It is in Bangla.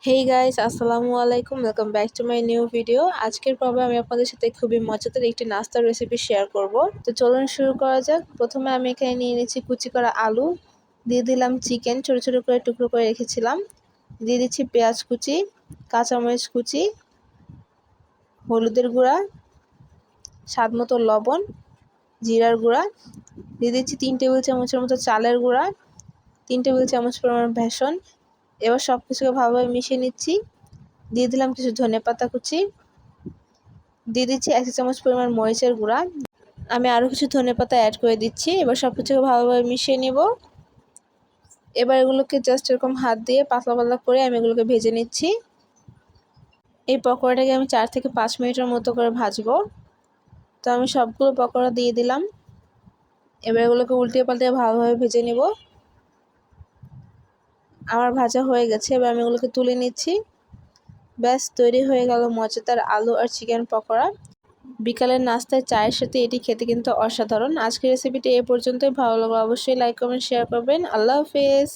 হেই গাইস, আসসালামু আলাইকুম। Welcome back to my new video. আজকের পর্বে আমি আপনাদের সাথে খুবই মজাদার একটি নাস্তার রেসিপি শেয়ার করব। তো চলুন শুরু করা যাক। প্রথমে আমি এখানে নিয়ে নিচ্ছি কুচি করা আলু, দিয়ে দিলাম চিকেন ছোট ছোট করে টুকরো করে রেখেছিলাম, দিয়ে দিচ্ছি পেঁয়াজ কুচি, কাঁচামরিচ কুচি, হলুদের গুঁড়া, স্বাদ মতো লবণ, জিরার গুঁড়া, দিয়ে দিচ্ছি 3 টেবিল চামচের মতো চালের গুঁড়া, 3 টেবিল চামচ পরিমাণ বেসন। এবার সব কিছুকে ভালোভাবে মিশিয়ে নিচ্ছি। দিয়ে দিলাম কিছু ধনেপাতা কুচি, দিয়ে দিচ্ছি 1 চামচ পরিমাণ মরিচের গুঁড়া। আমি আরও কিছু ধনেপাতা অ্যাড করে দিচ্ছি। এবার সব কিছুকে ভালোভাবে মিশিয়ে নেব। এবার এগুলোকে জাস্ট এরকম হাত দিয়ে পাতলা পাতলা করে আমি এগুলোকে ভেজে নিচ্ছি। এই পকোড়াটাকে আমি 4 থেকে 5 মিনিটের মতো করে ভাজবো। তো আমি সবগুলো পকোড়া দিয়ে দিলাম। এবার এগুলোকে উল্টে পাল্টে ভালোভাবে ভেজে নেব। আমার ভাজা হয়ে গেছে, এবার আমি এগুলোকে তুলে নিচ্ছি। ব্যাস তৈরি হয়ে গেল মজাদার আলু আর চিকেন পকোড়া। বিকালের নাস্তায় চায়ের সাথে এটি খেতে কিন্তু অসাধারণ। আজকের রেসিপিটি এ পর্যন্তই। ভালো লাগলে অবশ্যই লাইক কমেন্ট শেয়ার করবেন। আল্লাহ হাফেজ।